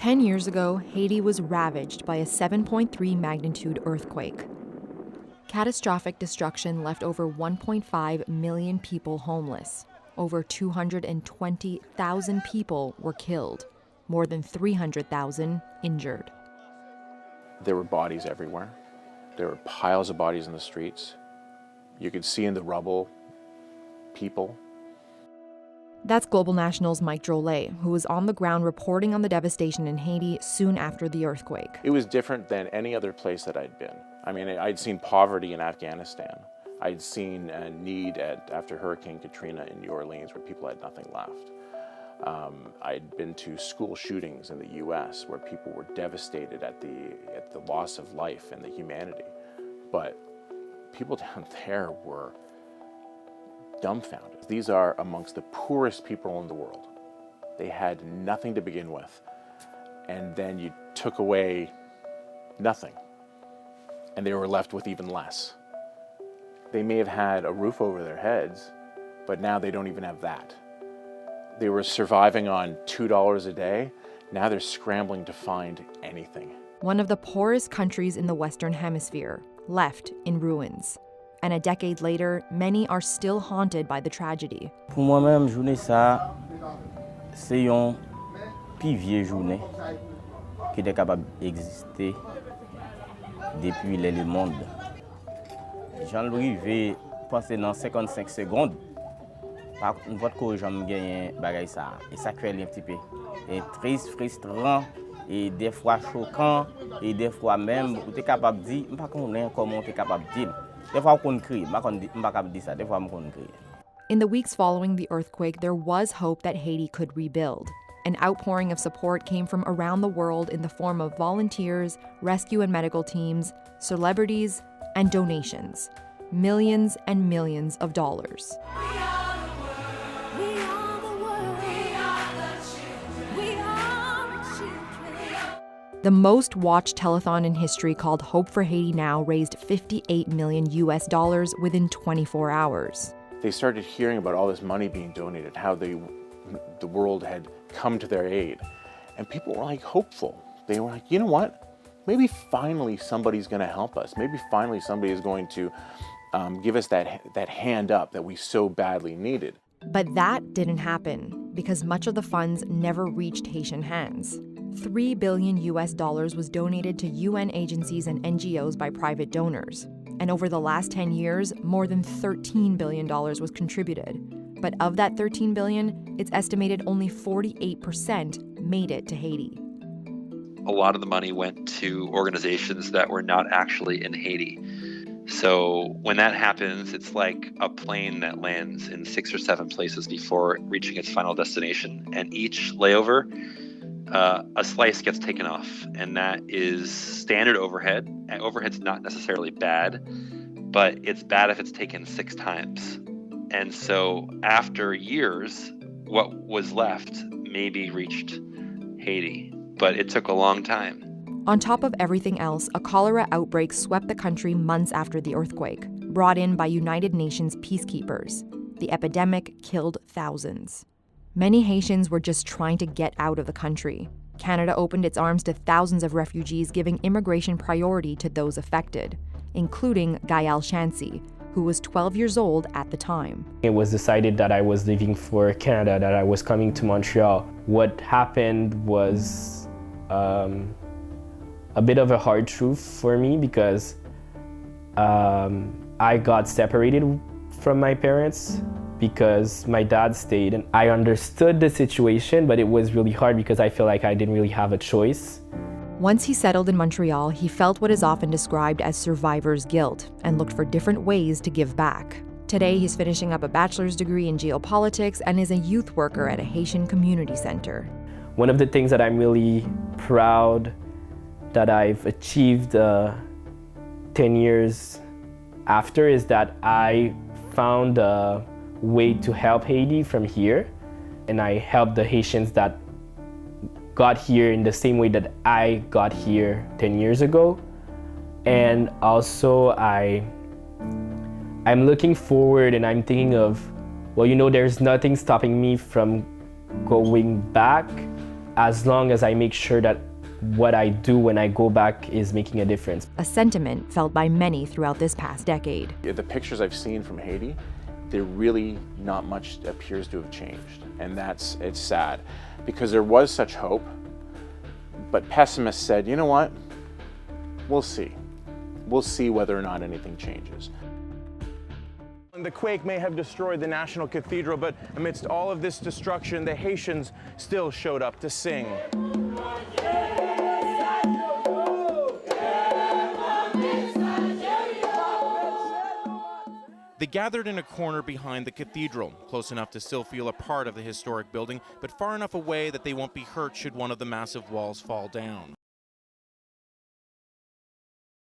10 years ago, Haiti was ravaged by a 7.3 magnitude earthquake. Catastrophic destruction left over 1.5 million people homeless. Over 220,000 people were killed, more than 300,000 injured. There were bodies everywhere. There were piles of bodies in the streets. You could see in the rubble people. That's Global National's Mike Drolet, who was on the ground reporting on the devastation in Haiti soon after the earthquake. It was different than any other place that I'd been. I mean, I'd seen poverty in Afghanistan. I'd seen a need after Hurricane Katrina in New Orleans where people had nothing left. I'd been to school shootings in the US where people were devastated at the loss of life and the humanity. But people down there were dumbfounded. These are amongst the poorest people in the world. They had nothing to begin with, and then you took away nothing, and they were left with even less. They may have had a roof over their heads, but now they don't even have that. They were surviving on $2 a day. Now they're scrambling to find anything. One of the poorest countries in the Western Hemisphere, left in ruins. And a decade later, many are still haunted by the tragedy. Pour moi-même, journée ça, c'est une plus vieille journée qui était capable d'exister depuis le monde. Jean-Louis veut passer dans 55 secondes. Par contre, votre corps jamais gagné bagay ça. Et ça crée un petit peu. Et triste, frustrant, et des fois choquant, et des fois même, vous êtes capable de dire, je ne sais pas comment vous êtes capable de dire. In the weeks following the earthquake, there was hope that Haiti could rebuild. An outpouring of support came from around the world in the form of volunteers, rescue and medical teams, celebrities, and donations. Millions and millions of dollars. The most watched telethon in history, called Hope for Haiti Now, raised $58 million within 24 hours. They started hearing about all this money being donated, how the world had come to their aid. And people were like hopeful. They were like, you know what? Maybe finally somebody's gonna help us. Maybe finally somebody is going to give us that hand up that we so badly needed. But that didn't happen because much of the funds never reached Haitian hands. $3 billion was donated to UN agencies and NGOs by private donors. And over the last 10 years, more than $13 billion was contributed. But of that $13 billion, it's estimated only 48% made it to Haiti. A lot of the money went to organizations that were not actually in Haiti. So when that happens, it's like a plane that lands in 6 or 7 places before reaching its final destination. And each layover, a slice gets taken off, and that is standard overhead. And overhead's not necessarily bad, but it's bad if it's taken 6 times. And so after years, what was left maybe reached Haiti, but it took a long time. On top of everything else, a cholera outbreak swept the country months after the earthquake, brought in by United Nations peacekeepers. The epidemic killed thousands. Many Haitians were just trying to get out of the country. Canada opened its arms to thousands of refugees, giving immigration priority to those affected, including Gaël Chancy, who was 12 years old at the time. It was decided that I was leaving for Canada, that I was coming to Montreal. What happened was a bit of a hard truth for me because I got separated from my parents because my dad stayed, and I understood the situation, but it was really hard because I feel like I didn't really have a choice. Once he settled in Montreal, he felt what is often described as survivor's guilt and looked for different ways to give back. Today, he's finishing up a bachelor's degree in geopolitics and is a youth worker at a Haitian community center. One of the things that I'm really proud that I've achieved 10 years after is that I found a way to help Haiti from here, and I helped the Haitians that got here in the same way that I got here 10 years ago. And also I'm looking forward and I'm thinking of, well, you know, there's nothing stopping me from going back as long as I make sure that what I do when I go back is making a difference. A sentiment felt by many throughout this past decade. The pictures I've seen from Haiti, there really not much appears to have changed. And it's sad because there was such hope, but pessimists said, you know what, we'll see. We'll see whether or not anything changes. The quake may have destroyed the National Cathedral, but amidst all of this destruction, the Haitians still showed up to sing. They gathered in a corner behind the cathedral, close enough to still feel a part of the historic building, but far enough away that they won't be hurt should one of the massive walls fall down.